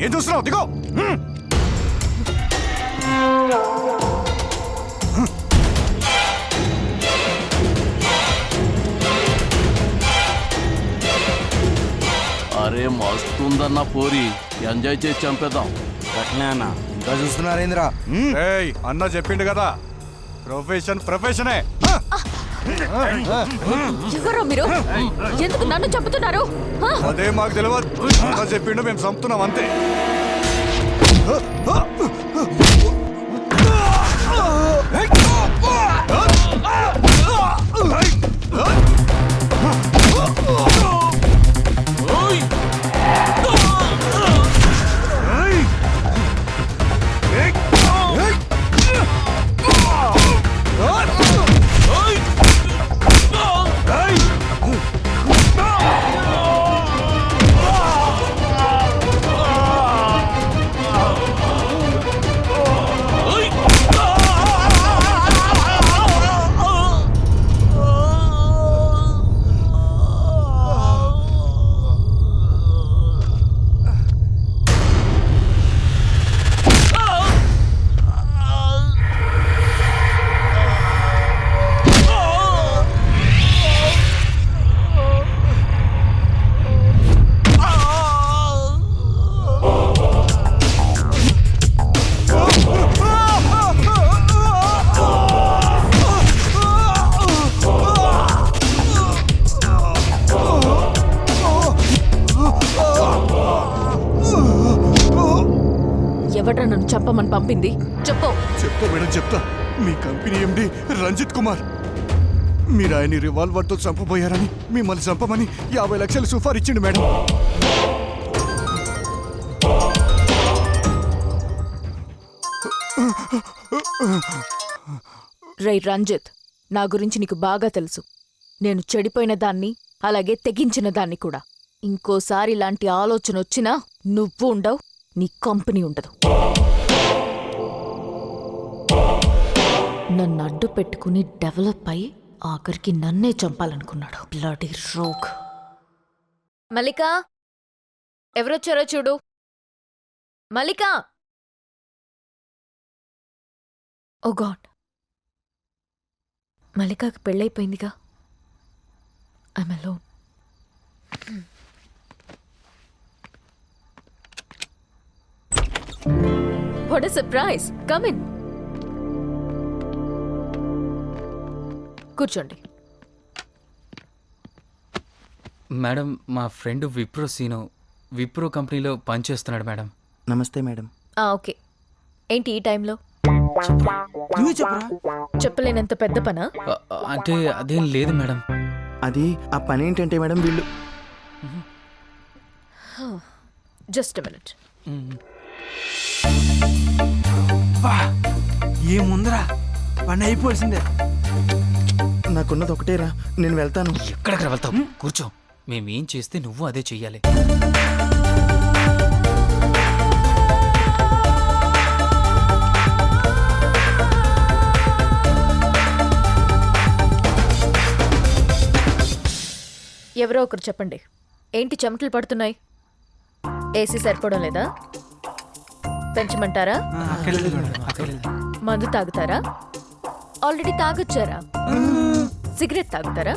ఏం చూస్తున్నావు? దిగో. అరే మస్తుందన్న పోరి, ఎంజాయ్ చేసి చంపేద్దాం. అట్లే అన్న, ఇంకా చూస్తున్నారేంద్రా? ఏయ్, అన్న చెప్పిండు కదా, ప్రొఫెషనే. ఎవరో మీరు? ఎందుకు నన్ను చంపుతున్నారు? అదే మాకు తెలియదు. అన్న చెప్పిండు, మేము చంపుతున్నాం అంతే. ఎవడ్రా నన్ను చంపమని పంపింది? చెప్పు. చెప్తా మేడం, చెప్తా. మీ కంపెనీ ఎండి రంజిత్ కుమార్. మీరు ఆయన రివాల్వర్తో చంపబోయారని, మిమ్మల్ని చంపమని 50 లక్షలు సుఫార్ ఇచ్చిండు మేడం. రై రంజిత్, నా గురించి నీకు బాగా తెలుసు. నేను చెడిపోయిన దాన్ని, అలాగే తెగించిన దాన్ని కూడా. ఇంకోసారి ఇలాంటి ఆలోచన వచ్చినా నువ్వు ఉండవు, నీ కంపెనీ ఉండదు. నన్ను అడ్డు పెట్టుకుని డెవలప్ అయి ఆఖరికి నన్నే చంపాలనుకున్నాడు. Bloody rogue. మల్లికా, ఎవరొచ్చారో చూడు. మల్లికా! ఓ గాడ్, మల్లికాకి పెళ్ళైపోయిందిగా. I'm alone. What a surprise! Come in. కూర్చోండి. మేడం, మా ఫ్రెండ్ విప్రో సీను విప్రో కంపెనీలో పనిచేస్తున్నాడు మేడం. నమస్తే మేడం. ఓకే. ఏంటి ఈ టైంలో? నువ్వే చెప్పురా. చెప్పలేనంత పెద్ద పనా? అంటే అదేం లేదు మేడం. అది ఆ పని ఏంటంటే మేడం, వీళ్ళు జస్ట్ మినిట్. ఏముందరా, పని అయిపోవాల్సిందే. నాకున్నది ఒకటేరా, నేను వెళ్తాను. ఎక్కడికి వెళ్తావు? కూర్చో. మేమేం చేస్తే నువ్వు అదే చెయ్యాలి. ఎవరో ఒకరు చెప్పండి, ఏంటి చెమటలు పడుతున్నాయి? ఏసీ సరిపోవడం లేదా? పెంచమంటారా? మందు తాగుతారా? ఆల్రెడీ తాగొచ్చారా? సిగరెట్ తాగుతారా?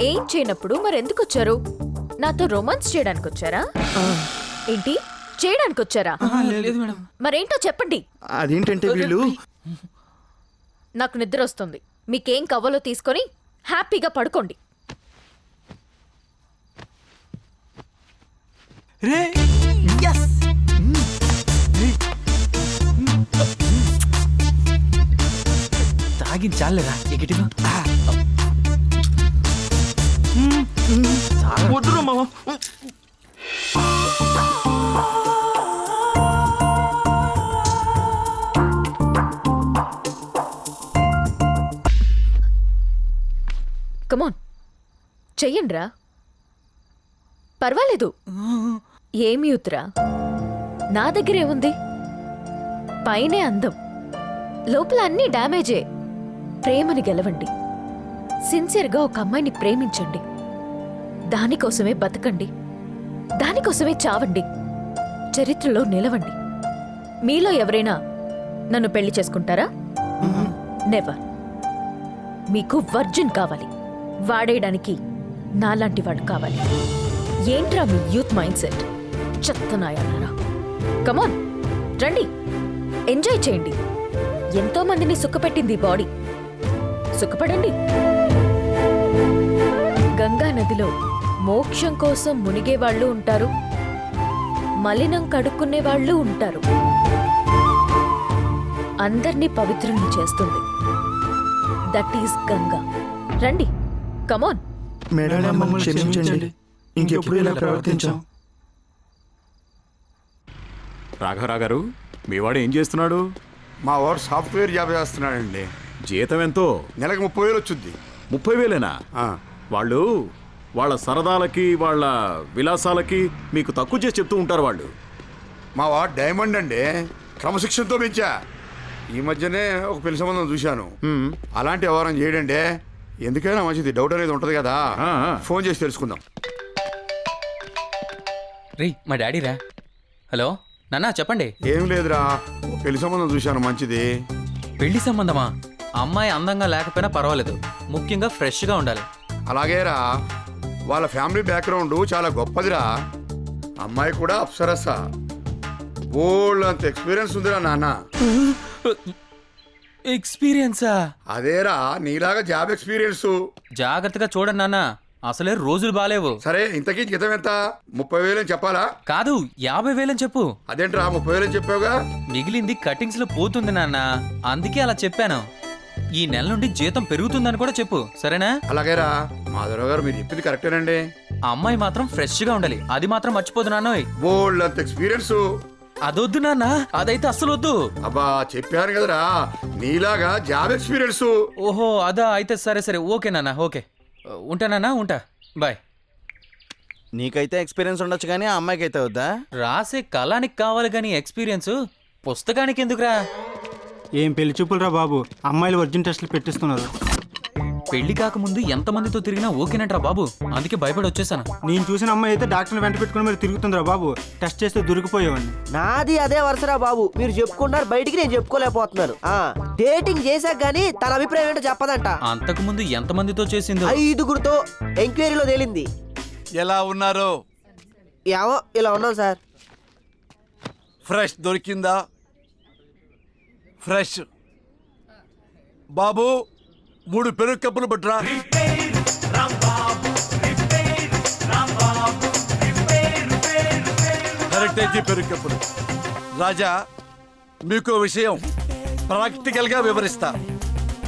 ఏం చేయనప్పుడు మరెందుకు వచ్చారు? నాతో రొమాన్స్ చేయడానికి వచ్చారా? ఏంటి చేయడానికి వచ్చారా? మరేంటో చెప్పండి. అదేంటంటే వీళ్ళు, నాకు నిద్ర వస్తుంది. మీకేం కవ్వలో తీసుకొని హ్యాపీగా పడుకోండి. తాగించాలేరా ఎగిటిగా? వద్దురా మామ. కమాన్, చెయ్యండ్రా. పర్వాలేదు. ఏమి ఉత్తరా, నా దగ్గరేముంది? పైనే అందం, లోపల అన్నీ డ్యామేజే. ప్రేమని గెలవండి. సిన్సియర్గా ఒక అమ్మాయిని ప్రేమించండి. దానికోసమే బతకండి, దానికోసమే చావండి. చరిత్రలో నిలవండి. మీలో ఎవరైనా నన్ను పెళ్లి చేసుకుంటారా? నెవర్. మీకు వర్జిన్ కావాలి, వాడేయడానికి నాలాంటి వాడు కావాలి. ఏంట్రా మీ యూత్ మైండ్ సెట్? చెత్తనాయాలరా. కమాన్ రండి, ఎంజాయ్ చేయండి. ఎంతో మందిని సుఖపెట్టింది ఈ బాడీ. సుఖపడండి. గంగా నదిలో మోక్షం కోసం మునిగేవాళ్ళు ఉంటారు, మలినం కడుక్కునే వాళ్ళు ఉంటారు. అందర్నీ పవిత్రుల్ని చేస్తుంది. That is Ganga. రండి, కమాన్. మేడం మమ్మల్ని క్షమించండి, ఇంకెప్పుడు ఇలా ప్రవర్తించాం. రాఘవరావు గారు, మీ వాడు ఏం చేస్తున్నాడు? మా వాడు సాఫ్ట్వేర్ జాబ్ చేస్తున్నాడండి. జీతం ఎంతో? నెలకు 30,000 వచ్చుద్ది. 30,000ఏనా? ఆ, వాళ్ళు వాళ్ళ సరదాలకి వాళ్ళ విలాసాలకి మీకు తక్కువ చేసి చెప్తూ ఉంటారు వాళ్ళు. మా వాడు డైమండ్ అండి, క్రమశిక్షణతో పెంచా. ఈ మధ్యనే ఒక పెళ్లి సంబంధం చూశాను. అలాంటి వ్యవహారం చేయడండి. ఎందుకైనా మంచిది. డౌట్ అనేది ఉంటది కదా, ఆ, ఆ. ఫోన్ చేసి తెలుసుకుందాం. రే మా డాడీ రా. హలో నాన్న, చెప్పండి. ఏం లేదురా, ఒక పెళ్లి సంబంధం చూశాను, మంచిది. పెళ్లి సంబంధమా? అమ్మాయి అందంగా లేకపోయినా పర్వాలేదు, ముఖ్యంగా ఫ్రెష్గా ఉండాలి. అలాగేరా, వాళ్ళ ఫ్యామిలీ బ్యాక్గ్రౌండ్ చాలా గొప్పదిరా. అమ్మాయి కూడా అప్సరస. బోల్డ్ అంత ఎక్స్పీరియన్స్ ఉందిరా నాన్న. ఎక్స్పీరియన్సా? అదేరా, నీలాగా జాబ్ ఎక్స్పీరియన్స్. జాగ్రత్తగా చూడండి నాన్న, అసలే రోజులు బాలేవు. సరే, ఇంతకీ జీతం ఎంత? 30,000 అని చెప్పాలా? కాదు, 50,000 అని చెప్పు. అదేంట్రా 30,000 అని చెప్పావుగా? మిగిలింది కటింగ్స్ లో పోతుంది నాన్న, అందుకే అలా చెప్పాను. ఈ నెల నుండి జీతం పెరుగుతుందని కూడా చెప్పు, సరేనా? అలాగేరా మాధవరావు గారు, మీరు చెప్పింది కరెక్టేనండి. ఆ అమ్మాయి మాత్రం ఫ్రెష్ గా ఉండాలి, అది మాత్రం మర్చిపోదు నాన్నోయ్. బోల్డ్ అంత ఎక్స్పీరియన్స్. అదొద్దు నాన్న, అదైతే అస్సలు వద్దు. అబ్బా, చెప్పాను కదరా, నీలాగా జాబ్ ఎక్స్పీరియన్స్. ఓహో అదా, అయితే సరే సరే, ఓకే నాన్న, ఓకే. ఉంటానన్నా, ఉంటా, బాయ్. నీకైతే ఎక్స్పీరియన్స్ ఉండొచ్చు కానీ ఆ అమ్మాయికి అయితే వద్దా? రాసే కళానికి కావాలి కానీ ఎక్స్పీరియన్స్ పుస్తకానికి ఎందుకురా? ఏం పెళ్లి చూపులరా బాబు, అమ్మాయిలు వర్జిన్ టెస్టులు పెట్టిస్తున్నారు. పెళ్లి కాకముందు ఎంతమందితో తిరిగినా ఓకేనంట్రా బాబు, అందుకే భయపడి వచ్చేసాను. నేను చూసిన అమ్మాయి అయితే డాక్టర్ని వెంట పెట్టుకుని మరి తిరుగుతుందిరా బాబు, టెస్ట్ చేస్తే దొరికిపోయేవాడిని. నాది అదే వరుసరా బాబు, మీరు చెప్పుకున్నారు బయటికి, నేను చెప్పుకోలేకపోతున్నాను. డేటింగ్ చేశాక గానీ తన అభిప్రాయం ఏంటో చెప్పదంట. అంతకు ముందు ఎంతమందితో చేసిందో 5గురితో ఎంక్వైరీలో తేలింది. ఎలా ఉన్నారు? ఏమో ఇలా ఉన్నాం సార్. ఫ్రెష్ దొరికిందా? ఫ్రెష్. బాబు, 3 పెరుగు కప్పులు పట్టురా. కరెక్టే, పెరుగు కప్పులు. రాజా, మీకు విషయం ప్రాక్టికల్ గా వివరిస్తా.